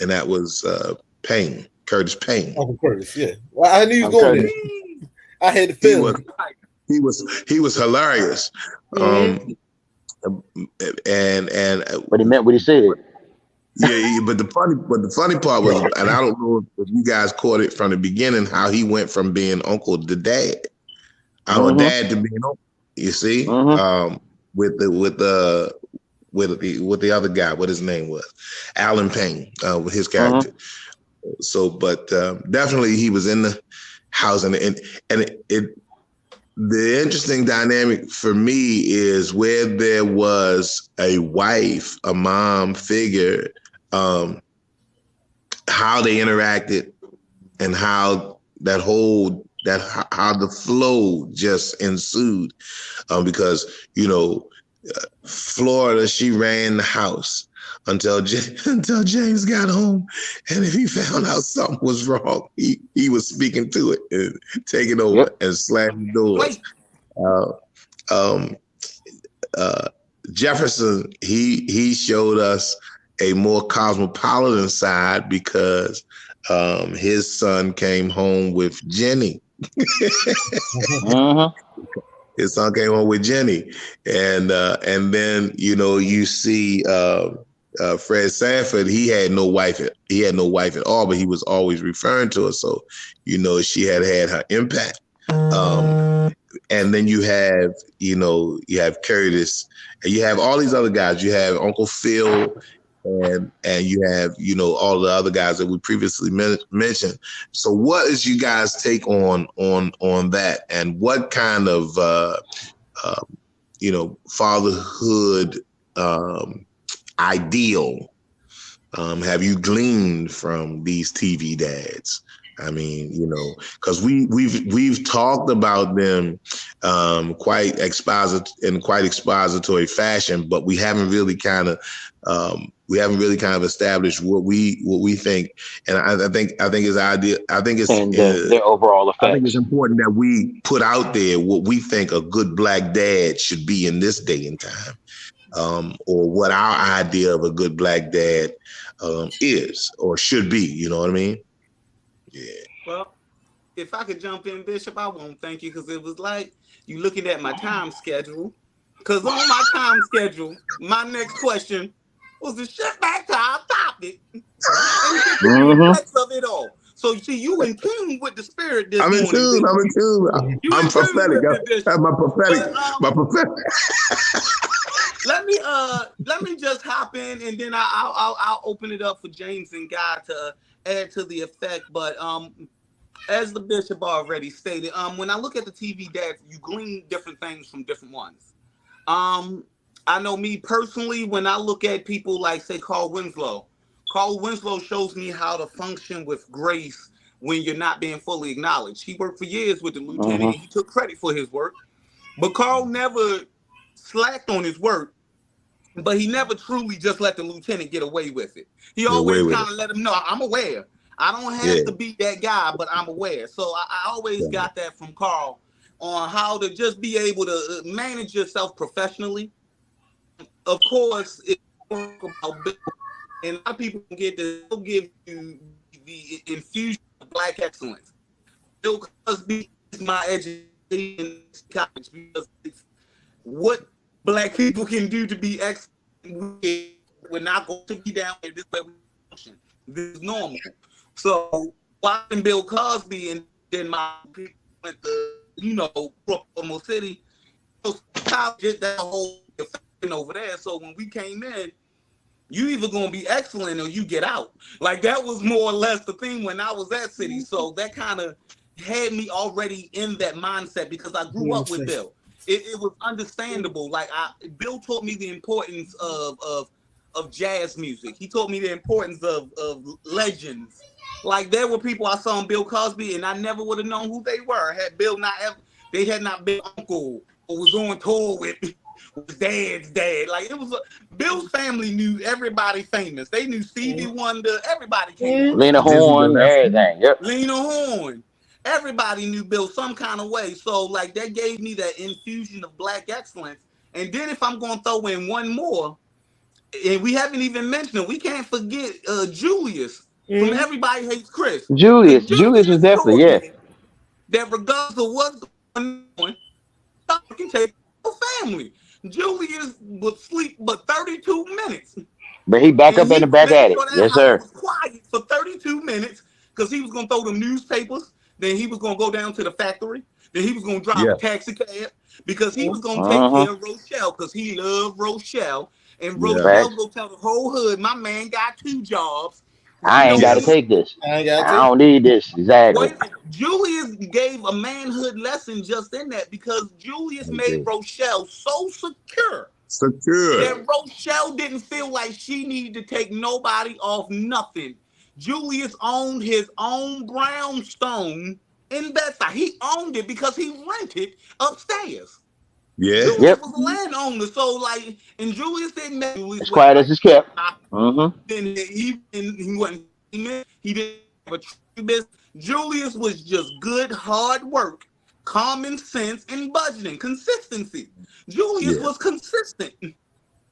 that was Curtis Payne. Uncle Curtis, yeah. Well, I knew you was going there. I had the feeling. He was hilarious. And But he meant what he said. Yeah, but the funny part was, and I don't know if you guys caught it from the beginning, how he went from being uncle to dad. I'm a dad to being uncle. You see, with with the other guy, what his name was, Alan Payne, with his Uh-huh. character. So, but definitely he was in the house, and the interesting dynamic for me is where there was a wife, a mom figure, how they interacted, and how how the flow just ensued, because Florida, she ran the house until until James got home, and if he found out something was wrong, he was speaking to it and taking over Yep. and slamming doors. Uh, um, Jefferson, he showed us a more cosmopolitan side because his son came home with Jenny. Uh-huh. His son came home with Jenny, and then you see Fred Sanford. He had no wife. He had no wife at all, but he was always referring to her. So she had her impact. And then you have Curtis, and you have all these other guys. You have Uncle Phil, and you have all the other guys that we previously mentioned. So what is you guys' take on that, and what kind of fatherhood ideal have you gleaned from these TV dads? I mean, because we've talked about them quite expository fashion, but we haven't really kind of established what we think. And I think it's ideal. I think it's And their overall effects. I think it's important that we put out there what we think a good black dad should be in this day and time, or what our idea of a good black dad is or should be. You know what I mean? Yeah. Well, if I could jump in, Bishop, I won't thank you, because it was like you looking at my time schedule. Because on my time schedule, my next question was to shift back to our topic and get the effects of it all. So you see, you in tune with the spirit this morning. I'm in tune. I'm prophetic. That's my prophetic. Let me just hop in, and then I'll open it up for James and Guy to add to the effect. But as the bishop already stated, when I look at the TV dads, you glean different things from different ones. I know me personally, when I look at people like, say, Carl Winslow shows me how to function with grace when you're not being fully acknowledged. He worked for years with the lieutenant, and he took credit for his work. But Carl never slacked on his work, but he never truly just let the lieutenant get away with it. He always kind of let him know, I'm aware. I don't have to be that guy, but I'm aware. So I always got that from Carl on how to just be able to manage yourself professionally. Of course, it's about Bill, and a lot of people get to give you the infusion of black excellence. Bill Cosby is my education in college, because it's what black people can do to be excellent. We're not going to be down here this way. This is normal. So watching Bill Cosby, and then my people went to Brooklyn City, college, that whole effect over there. So when we came in, you either gonna be excellent or you get out. Like, that was more or less the thing when I was at City. So that kind of had me already in that mindset, because I grew up with Bill. It was understandable. Like, Bill taught me the importance of jazz music. He taught me the importance of legends. Like, there were people I saw on Bill Cosby, and I never would have known who they were had Bill not ever. They had not been uncle or was on tour with Dad's dad. Like, it was Bill's family knew everybody famous. They knew Stevie Wonder. Everybody came. Lena Horne, everything. Yep. Lena Horne. Everybody knew Bill some kind of way. So, like, that gave me that infusion of black excellence. And then if I'm going to throw in one more, and we haven't even mentioned it, we can't forget Julius from Everybody Hates Chris. Julius was definitely, yeah. That regardless of what's going on, you can take your family. Julius would sleep but 32 minutes. But he back up in the back at it. Yes, sir. Was quiet for 32 minutes, because he was going to throw them newspapers. Then he was going to go down to the factory. Then he was going to drive a taxi cab, because he was going to take care of Rochelle, because he loved Rochelle. And Yeah. Rochelle go tell the whole hood, my man got 2 jobs. I ain't got to take this. I ain't got I to. don't need this. Exactly. Wait, Julius gave a manhood lesson just in that because Julius made Rochelle so secure that Rochelle didn't feel like she needed to take nobody off nothing. Julius owned his own brownstone in Bed-Stuy. He owned it because he rented upstairs. Yeah. Julius was a landowner, so like, and Julius didn't make Julius As quiet as it's kept. Then he wasn't. He didn't have a tree business. Julius was just good, hard work, common sense, and budgeting, consistency. Julius was consistent.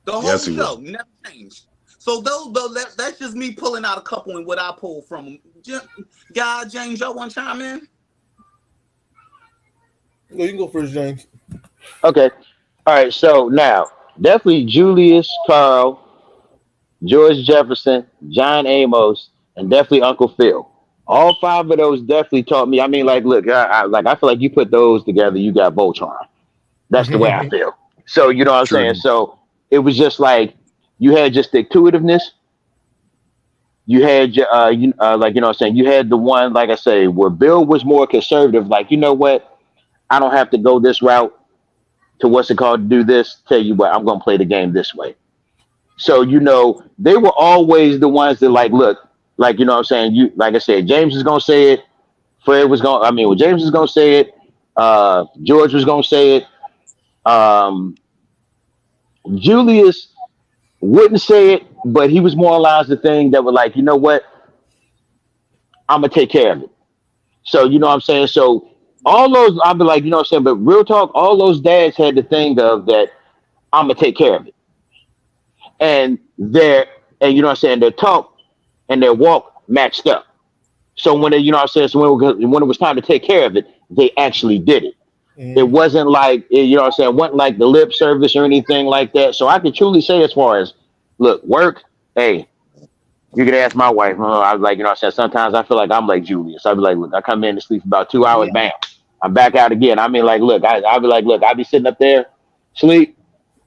The whole show never changed. So that's just me pulling out a couple and what I pulled from him. God, James, y'all want to chime in? No, you can go first, James. Okay. All right. So now, definitely Julius, Carl, George Jefferson, John Amos, and definitely Uncle Phil. All 5 of those definitely taught me. I mean, like, look, I feel like you put those together, you got Voltron. That's the way I feel. So you know what I'm saying. So it was just like you had just the intuitiveness. You had like you know what I'm saying. You had the one, like I say, where Bill was more conservative. Like, you know what, I don't have to go this route to what's it called to do this. Tell you what, I'm gonna play the game this way. So, you know, they were always the ones that like, look, like, you know what I'm saying? You, like I said, James is going to say it. Fred was going, I mean, well, James is going to say it. George was going to say it. Julius wouldn't say it, but he was more or less the thing that were like, you know what? I'm going to take care of it. So, you know what I'm saying? So all those, I'll be like, you know what I'm saying? But real talk, all those dads had the thing of that I'm going to take care of it. And and you know what I'm saying, their talk and their walk matched up. So when they, you know what I'm saying, so when it was time to take care of it, they actually did it. It wasn't like, you know what I'm saying, it wasn't like the lip service or anything like that. So I can truly say, as far as, look, work, hey, you can ask my wife. I was like, you know what I'm saying, sometimes I feel like I'm like Julius. I'd be like, look, I come in to sleep about 2 hours, bam, I'm back out again. I mean, like, look, I'll be like, look, I'll be sitting up there, sleep.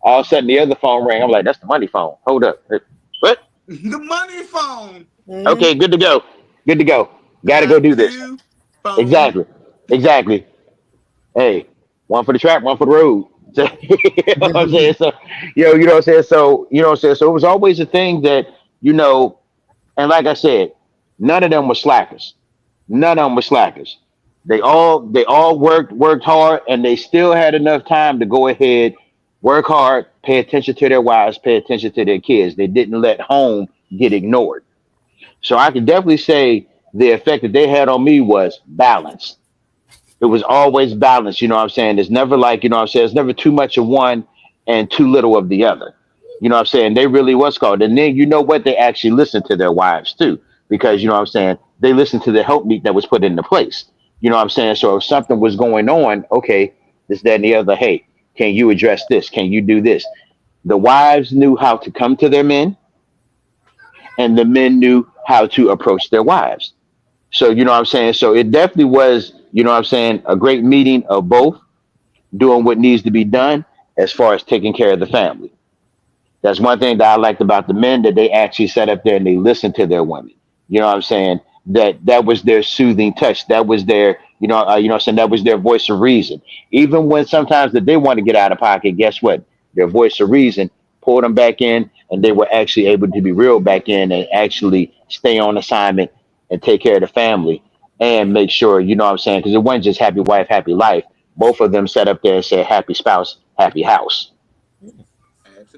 All of a sudden, the other phone rang. I'm like, that's the money phone. Hold up. What? The money phone. Okay, good to go. Good to go. Got to go do this. Exactly. Hey, one for the track, one for the road. So, you know what I'm saying? So, you know what I'm saying? So, you know what I'm saying? So it was always a thing that, you know, and like I said, none of them were slackers. None of them were slackers. They all worked hard, and they still had enough time to go ahead, work hard, pay attention to their wives, pay attention to their kids. They didn't let home get ignored. So I can definitely say the effect that they had on me was balance. It was always balanced, you know what I'm saying? It's never like, you know what I'm saying, it's never too much of one and too little of the other. You know what I'm saying? They really was called. And then you know what? They actually listened to their wives too. Because you know what I'm saying, they listened to the helpmeet that was put into place. You know what I'm saying? So if something was going on, okay, this, that, and the other, hey, can you address this? Can you do this? The wives knew how to come to their men, and the men knew how to approach their wives. So, you know what I'm saying? So it definitely was, you know what I'm saying, a great meeting of both doing what needs to be done as far as taking care of the family. That's one thing that I liked about the men, that they actually sat up there and they listened to their women. You know what I'm saying? That was their soothing touch. That was their, you know what I'm saying, that was their voice of reason. Even when sometimes that they want to get out of pocket, guess what? Their voice of reason pulled them back in, and they were actually able to be real back in and actually stay on assignment and take care of the family and make sure, you know what I'm saying? Because it wasn't just happy wife, happy life. Both of them sat up there and said happy spouse, happy house.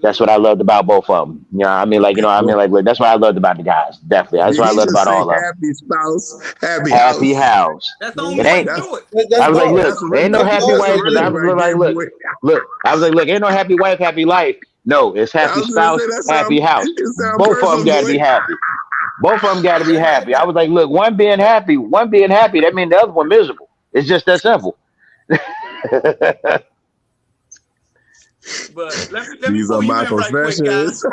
That's what I loved about both of them. You know, I mean, like, you know, I mean, like, that's what I loved about the guys. Definitely, that's what I loved about all of them. Happy spouse, happy house. That's the only It way ain't. to do it. I was like, That's look, ain't no happy wife. But I was like, look. I was like, look, ain't no happy wife, happy life. No, it's happy spouse, happy house. Both of them got to be happy. Both of them got to be happy. I was like, look, one being happy, that means the other one miserable. It's just that simple. But let me These pull are you my in right quick, professions. guys.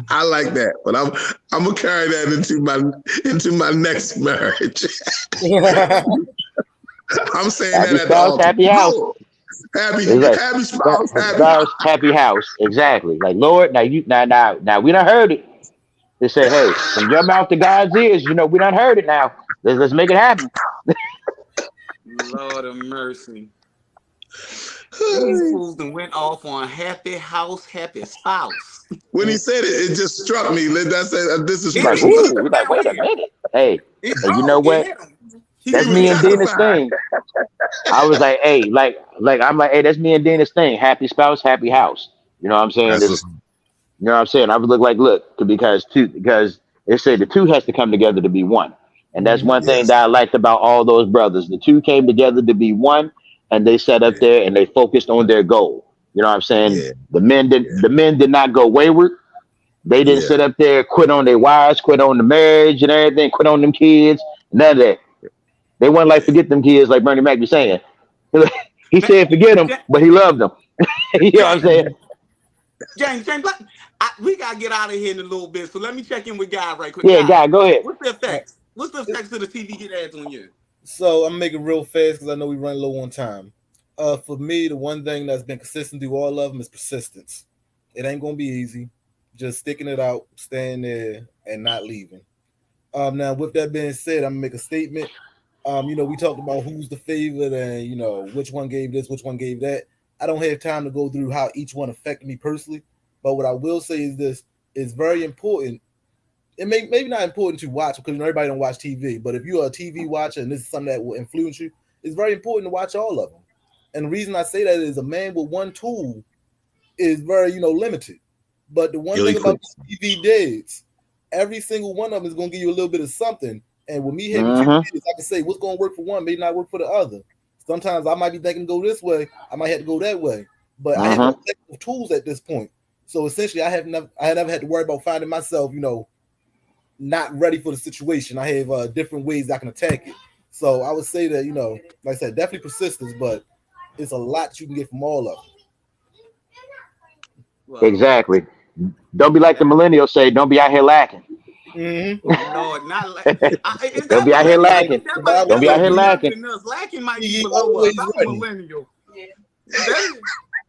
I like that, but I'm gonna carry that into my next marriage. I'm saying Happy that at spouse, the happy house. happy spouse, happy house. happy house. Exactly. Like Lord, now we done heard it. They say, hey, from your mouth to God's ears, we done heard it now. Let's make it happen. Lord of mercy. These fools done went off on happy house, happy spouse. When he said it, it just struck me. This is Like, ooh, we're like, wait a minute. Hey, you know what? That's me and Dina's thing. I was like, hey, I'm like, hey, that's me and Dina's thing. Happy spouse, happy house. You know what I'm saying? You know what I'm saying? I was look, because they say the two has to come together to be one. And that's one thing that I liked about all those brothers. The two came together to be one, and they sat up there and they focused on their goal. You know what I'm saying? Yeah. The men did not go wayward. They didn't sit up there, quit on their wives, quit on the marriage and everything, quit on them kids, none of that. They weren't like forget them kids, like Bernie Mac was saying. He said forget them, but he loved them. You know what I'm saying? James, we gotta get out of here in a little bit, so let me check in with Guy right quick. Yeah, Guy, go ahead. What's the effects? What's the effects of the TV ads on you? So I'm making real fast because I know we run low on time. For me, the one thing that's been consistent through all of them is persistence. It ain't gonna be easy. Just sticking it out, staying there, and not leaving. Now, with that being said, I'm gonna make a statement. We talked about who's the favorite and which one gave this, which one gave that. I don't have time to go through how each one affected me personally, but what I will say is this: it's very important. It maybe not important to watch because everybody don't watch TV, but if you're a TV watcher and this is something that will influence you, it's very important to watch all of them. And the reason I say that is a man with one tool is very limited. But the one thing about TV dads, every single one of them is going to give you a little bit of something. And with me having two kids, I can say what's going to work for one may not work for the other. Sometimes I might be thinking go this way, I might have to go that way. But I have no technical tools at this point. So essentially, I never had to worry about finding myself, not ready for the situation. I have different ways I can attack it. So I would say that, like I said, definitely persistence, but it's a lot you can get from all of them. Well, exactly. Don't be like the millennials say, don't be out here lacking. Mm-hmm. Lord, not don't be out here lacking. Don't be out here lacking. Lacking might be below us. I'm a millennial.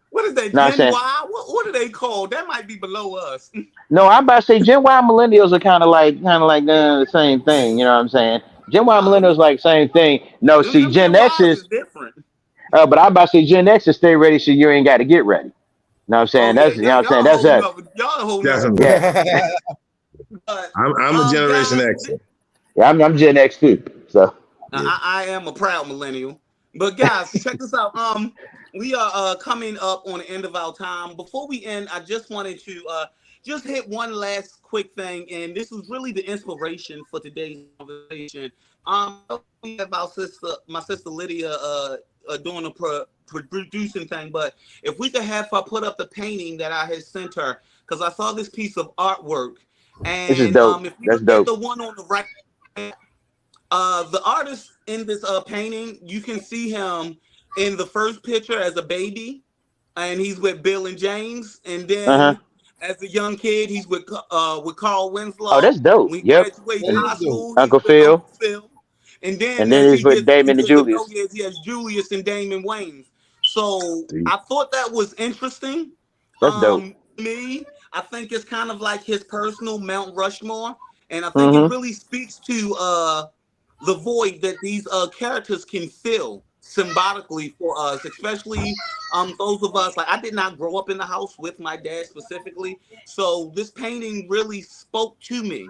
What is that? Gen Y? What are they called? That might be below us. No, I'm about to say Gen Y millennials are kind of like the same thing. You know what I'm saying? Gen Y millennials like same thing. No, see, Gen X is different. But I'm about to say Gen X is stay ready, so you ain't got to get ready. Know what I'm saying? That's you know what I'm saying. That's us. Y'all holding up. But, I'm a Generation X. Yeah, I'm Gen X too. So I am a proud millennial. But guys, check this out. We are coming up on the end of our time. Before we end, I just wanted to just hit one last quick thing, and this was really the inspiration for today's conversation. We have my sister Lydia doing a producing thing, but if we could have her put up the painting that I had sent her, because I saw this piece of artwork, and this is dope. If you look at the one on the right, the artist in this painting, you can see him in the first picture as a baby, and he's with Bill and James, and then as a young kid, he's with Carl Winslow. Oh, that's dope. When he graduates high school, Uncle Phil. And then he's with Damon and Julius. He has Julius and Damon Wayans. So I thought that was interesting. That's dope. Me, I think it's kind of like his personal Mount Rushmore, and I think it really speaks to the void that these characters can fill symbolically for us, especially those of us. Like, I did not grow up in the house with my dad specifically, so this painting really spoke to me.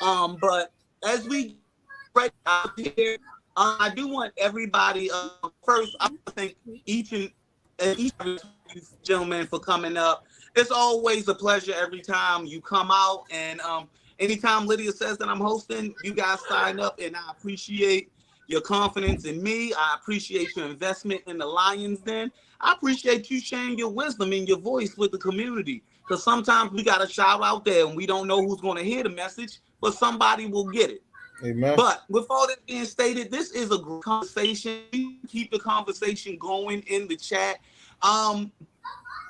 But as we right out here, I do want everybody. First, I thank each of these gentlemen for coming up. It's always a pleasure every time you come out, and anytime Lydia says that I'm hosting, you guys sign up, and I appreciate your confidence in me. I appreciate your investment in the Lions Den. I appreciate you sharing your wisdom and your voice with the community, because sometimes we got to shout out there, and we don't know who's going to hear the message, but somebody will get it. Amen. But with all that being stated, this is a great conversation. Keep the conversation going in the chat.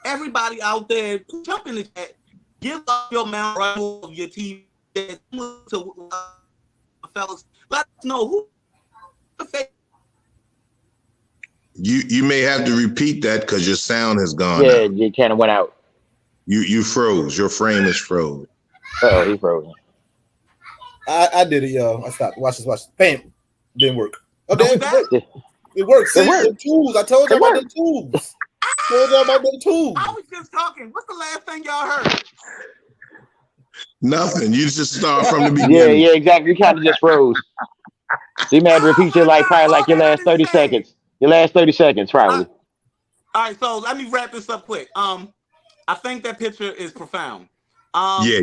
Everybody out there, jump in the chat. Give up your Mount Rushmore of your TV. To fellas, let us know who. You may have to repeat that because your sound has gone Yeah, out. it kind of went out. You froze. Your frame is froze. Oh, he frozen. I did it, yo. I stopped. Watch this. Bam. Didn't work. Oh, No, damn, that- it worked. It worked. See, It worked. the tools. I told y'all It about worked. the tools. Told y'all about the tools. I was just talking. What's the last thing y'all heard? Nothing. You just start from the Yeah, beginning. yeah, exactly. You kind of just froze. So you may have to repeat your probably your last 30 seconds. Your last 30 seconds, probably. All right, so let me wrap this up quick. I think that picture is profound. Yeah,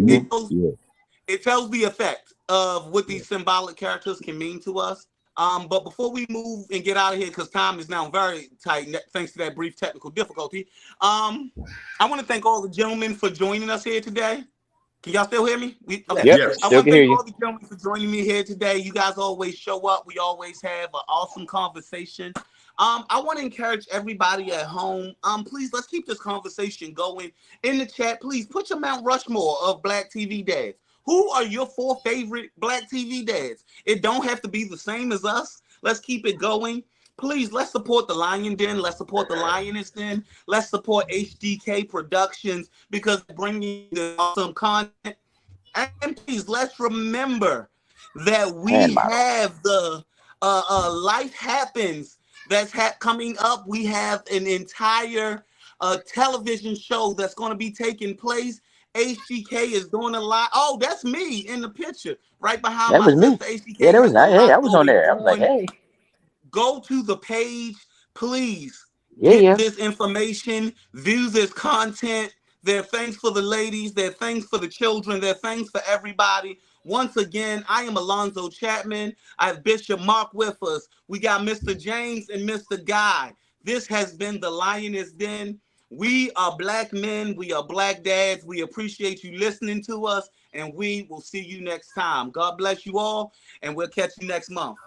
it tells the effect of what these symbolic characters can mean to us. But before we move and get out of here, because time is now very tight, thanks to that brief technical difficulty, I want to thank all the gentlemen for joining us here today. Can y'all still hear me? Okay. Yep, Yes. I still want to can hear thank you. all the gentlemen for joining me here today. You guys always show up. We always have an awesome conversation. I want to encourage everybody at home. Please, let's keep this conversation going. In the chat, please put your Mount Rushmore of Black TV dads. Who are your 4 favorite Black TV dads? It don't have to be the same as us. Let's keep it going. Please, let's support the Lion Den. Let's support the Lioness Den. Let's support HDK Productions because they're bringing the awesome content. And please, let's remember that we have the Life Happens that's coming up. We have an entire television show that's going to be taking place. HGK is doing a lot. Oh, that's me in the picture right behind That my was me. sister. HGK Yeah, that was has a nice. Hey, lot I was on going there. I was like, on. hey. Go to the page, please. Yeah, Get yeah. this information, view this content. There are things for the ladies, there are things for the children, there are things for everybody. Once again, I am Alonzo Chapman. I have Bishop Mark with us. We got Mr. James and Mr. Guy. This has been the Lioness Den. We are Black men. We are Black dads. We appreciate you listening to us, and we will see you next time. God bless you all, and we'll catch you next month.